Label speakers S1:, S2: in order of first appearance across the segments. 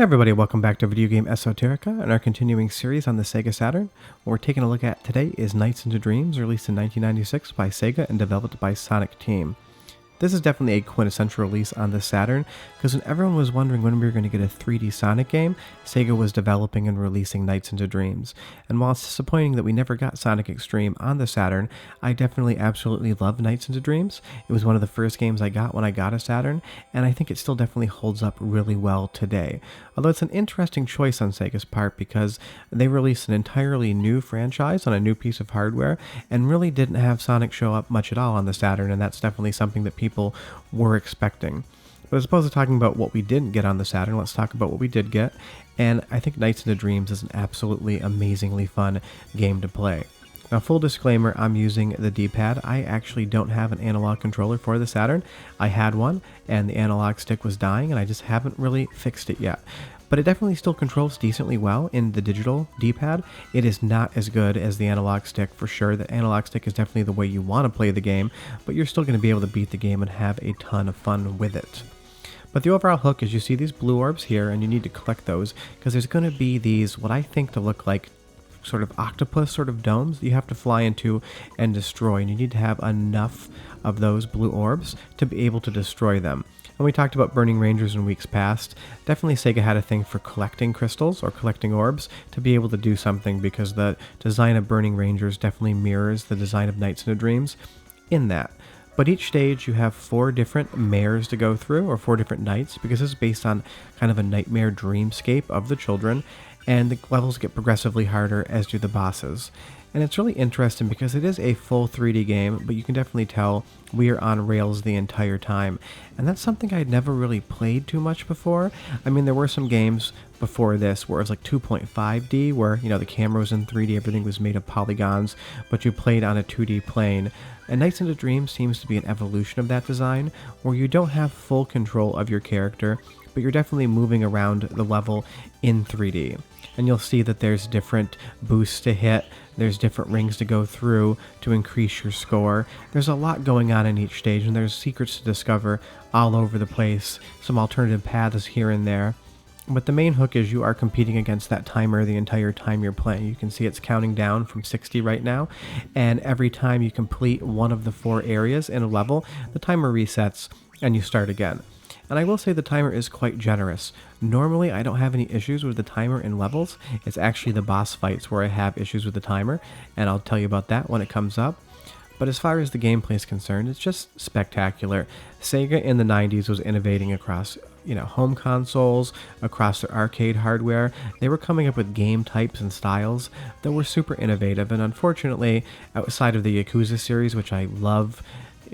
S1: Hey everybody, welcome back to Video Game Esoterica and our continuing series on the Sega Saturn. What we're taking a look at today is Nights into Dreams, released in 1996 by Sega and developed by Sonic Team. This is definitely a quintessential release on the Saturn, because when everyone was wondering when we were going to get a 3D Sonic game, Sega was developing and releasing Nights into Dreams. And while it's disappointing that we never got Sonic Extreme on the Saturn, I definitely absolutely love Nights into Dreams. It was one of the first games I got when I got a Saturn, and I think it still definitely holds up really well today. Although it's an interesting choice on Sega's part because they released an entirely new franchise on a new piece of hardware and really didn't have Sonic show up much at all on the Saturn, and that's definitely something that people were expecting. But as opposed to talking about what we didn't get on the Saturn, let's talk about what we did get, and I think Nights into Dreams is an absolutely amazingly fun game to play. Now, full disclaimer, I'm using the D-pad. I actually don't have an analog controller for the Saturn. I had one, and the analog stick was dying, and I just haven't really fixed it yet. But it definitely still controls decently well in the digital D-pad. It is not as good as the analog stick for sure. The analog stick is definitely the way you want to play the game, but you're still going to be able to beat the game and have a ton of fun with it. But the overall hook is you see these blue orbs here, and you need to collect those, because there's going to be these, what I think to look like sort of octopus sort of domes that you have to fly into and destroy, and you need to have enough of those blue orbs to be able to destroy them. And we talked about Burning Rangers in weeks past. Definitely Sega had a thing for collecting crystals or collecting orbs to be able to do something, because the design of Burning Rangers definitely mirrors the design of Nights into Dreams in that. But each stage you have 4 different mares to go through, or 4 different nights, because this is based on kind of a nightmare dreamscape of the children, and the levels get progressively harder, as do the bosses. And it's really interesting because it is a full 3D game, but you can definitely tell we are on rails the entire time. And that's something I'd never really played too much before. I mean, there were some games before this where it was like 2.5D, where, you know, the camera was in 3D, everything was made of polygons, but you played on a 2D plane. And Nights into Dreams seems to be an evolution of that design, where you don't have full control of your character, but you're definitely moving around the level in 3D. And you'll see that there's different boosts to hit, there's different rings to go through to increase your score. There's a lot going on in each stage, and there's secrets to discover all over the place, some alternative paths here and there. But the main hook is you are competing against that timer the entire time you're playing. You can see it's counting down from 60 right now, and every time you complete one of the 4 areas in a level, the timer resets and you start again. And I will say the timer is quite generous. Normally, I don't have any issues with the timer in levels. It's actually the boss fights where I have issues with the timer, and I'll tell you about that when it comes up. But as far as the gameplay is concerned, it's just spectacular. Sega in the 90s was innovating across, home consoles, across their arcade hardware. They were coming up with game types and styles that were super innovative, and unfortunately, outside of the Yakuza series, which I love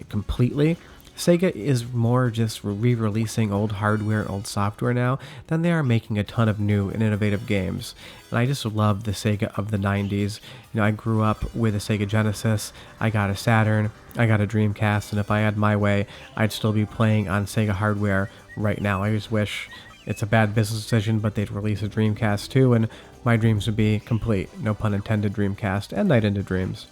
S1: completely, Sega is more just re-releasing old hardware and old software now than they are making a ton of new and innovative games. And I just love the Sega of the 90s. I grew up with a Sega Genesis, I got a Saturn, I got a Dreamcast, and if I had my way, I'd still be playing on Sega hardware right now. I just wish it's a bad business decision, but they'd release a Dreamcast too, and my dreams would be complete. No pun intended, Dreamcast and Night into Dreams.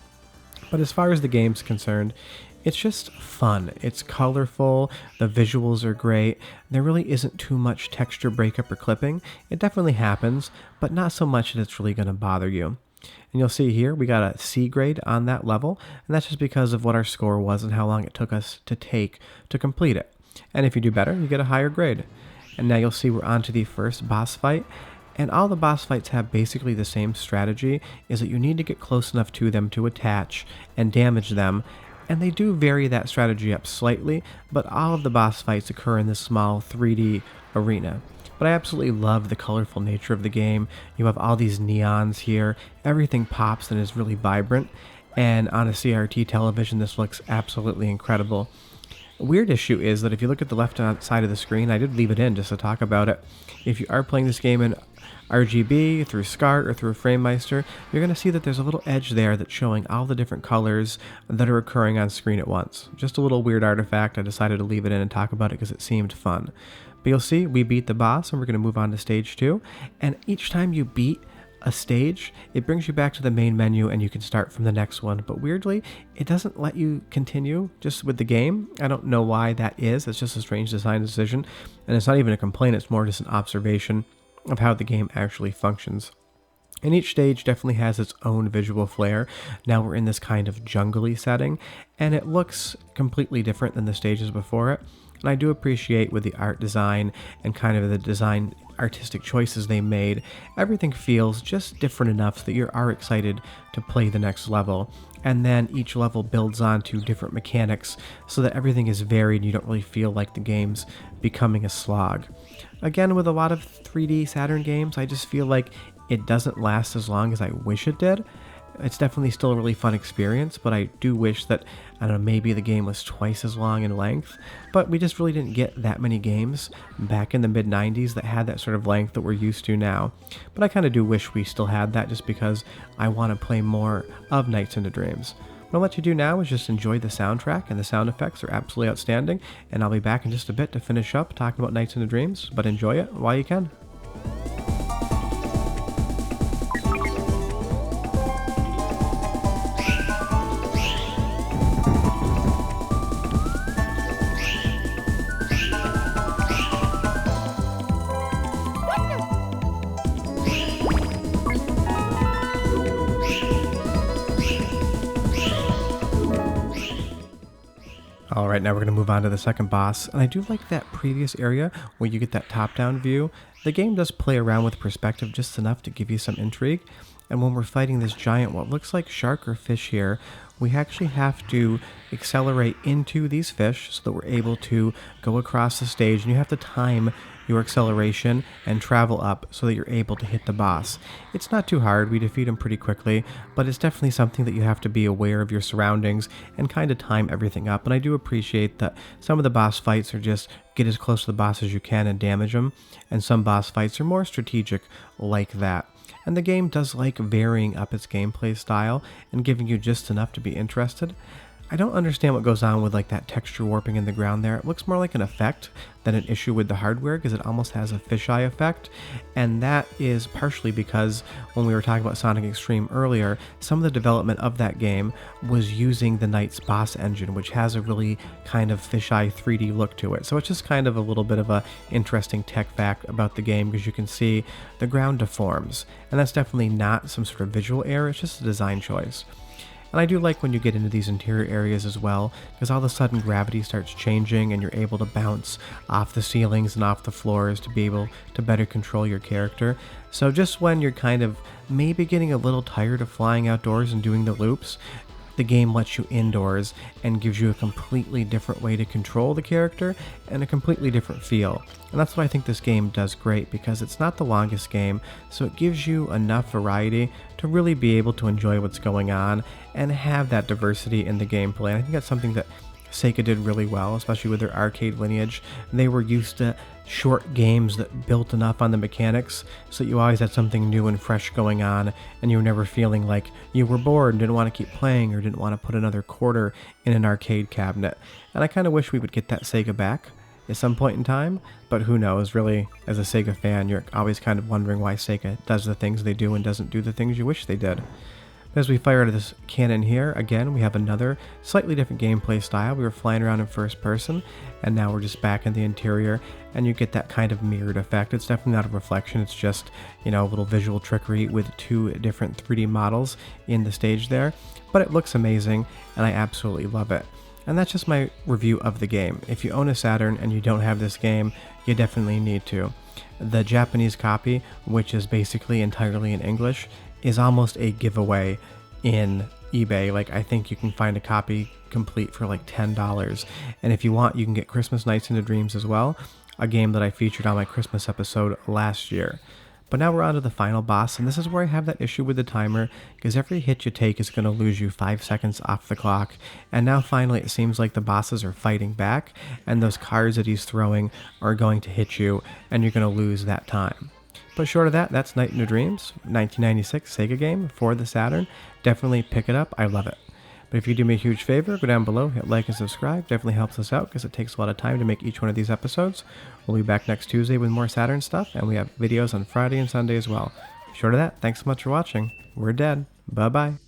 S1: But as far as the game's concerned, it's just fun. It's colorful, the visuals are great, there really isn't too much texture breakup or clipping. It definitely happens, but not so much that it's really going to bother you. And you'll see here, we got a C grade on that level, and that's just because of what our score was and how long it took us to complete it. And if you do better, you get a higher grade. And now you'll see we're on to the first boss fight. And all the boss fights have basically the same strategy, is that you need to get close enough to them to attach and damage them. And they do vary that strategy up slightly, but all of the boss fights occur in this small 3D arena. But I absolutely love the colorful nature of the game. You have all these neons here, everything pops and is really vibrant, and on a CRT television this looks absolutely incredible. A weird issue is that if you look at the left side of the screen, I did leave it in just to talk about it. If you are playing this game in RGB, through SCART, or through FrameMeister, you're going to see that there's a little edge there that's showing all the different colors that are occurring on screen at once. Just a little weird artifact. I decided to leave it in and talk about it because it seemed fun. But you'll see, we beat the boss, and we're going to move on to stage 2. And each time you beat a stage, it brings you back to the main menu and you can start from the next one. But weirdly, it doesn't let you continue just with the game. I don't know why that is. It's just a strange design decision. And it's not even a complaint, it's more just an observation. of how the game actually functions. And each stage definitely has its own visual flair. Now we're in this kind of jungly setting, and it looks completely different than the stages before it. And I do appreciate with the art design and kind of the design artistic choices they made, everything feels just different enough so that you are excited to play the next level. And then each level builds onto different mechanics so that everything is varied and you don't really feel like the game's becoming a slog. Again, with a lot of 3D Saturn games, I just feel like it doesn't last as long as I wish it did. It's definitely still a really fun experience, but I do wish that, I don't know, maybe the game was twice as long in length. But we just really didn't get that many games back in the mid-90s that had that sort of length that we're used to now. But I kind of do wish we still had that, just because I want to play more of Nights into Dreams. What I'll let you do now is just enjoy the soundtrack, and the sound effects are absolutely outstanding. And I'll be back in just a bit to finish up talking about Nights into Dreams, but enjoy it while you can. Alright, now we're going to move on to the second boss, and I do like that previous area where you get that top-down view. The game does play around with perspective just enough to give you some intrigue, and when we're fighting this giant, what looks like shark or fish here, we actually have to accelerate into these fish so that we're able to go across the stage, and you have to time your acceleration and travel up so that you're able to hit the boss. It's not too hard, we defeat him pretty quickly, but it's definitely something that you have to be aware of your surroundings and kind of time everything up. And I do appreciate that some of the boss fights are just get as close to the boss as you can and damage them, and some boss fights are more strategic like that. And the game does like varying up its gameplay style and giving you just enough to be interested. I don't understand what goes on with like that texture warping in the ground there. It looks more like an effect than an issue with the hardware, because it almost has a fisheye effect, and that is partially because when we were talking about Sonic Extreme earlier, some of the development of that game was using the Knight's boss engine, which has a really kind of fisheye 3D look to it. So it's just kind of a little bit of a interesting tech fact about the game, because you can see the ground deforms, and that's definitely not some sort of visual error, it's just a design choice. And I do like when you get into these interior areas as well, because all of a sudden gravity starts changing and you're able to bounce off the ceilings and off the floors to be able to better control your character. So just when you're kind of maybe getting a little tired of flying outdoors and doing the loops, the game lets you indoors and gives you a completely different way to control the character and a completely different feel. And that's what I think this game does great, because it's not the longest game, so it gives you enough variety to really be able to enjoy what's going on and have that diversity in the gameplay. And I think that's something that Sega did really well, especially with their arcade lineage. They were used to short games that built enough on the mechanics so that you always had something new and fresh going on, and you were never feeling like you were bored and didn't want to keep playing or didn't want to put another quarter in an arcade cabinet. And I kind of wish we would get that Sega back at some point in time, but who knows, really, as a Sega fan, you're always kind of wondering why Sega does the things they do and doesn't do the things you wish they did. As we fire out of this cannon here, again, we have another slightly different gameplay style. We were flying around in first person, and now we're just back in the interior, and you get that kind of mirrored effect. It's definitely not a reflection, it's just, you know, a little visual trickery with two different 3D models in the stage there, but it looks amazing, and I absolutely love it. And that's just my review of the game. If you own a Saturn and you don't have this game, you definitely need to. The Japanese copy, which is basically entirely in English, is almost a giveaway in eBay. Like, I think you can find a copy complete for like $10. And if you want, you can get Christmas Nights into Dreams as well, a game that I featured on my Christmas episode last year. But now we're on to the final boss, and this is where I have that issue with the timer, because every hit you take is going to lose you 5 seconds off the clock. And now finally it seems like the bosses are fighting back, and those cards that he's throwing are going to hit you, and you're going to lose that time. But short of that, that's Night into Dreams, 1996 Sega game for the Saturn. Definitely pick it up, I love it. But if you do me a huge favor, go down below, hit like and subscribe. Definitely helps us out because it takes a lot of time to make each one of these episodes. We'll be back next Tuesday with more Saturn stuff, and we have videos on Friday and Sunday as well. Short of that, thanks so much for watching. We're dead. Bye-bye.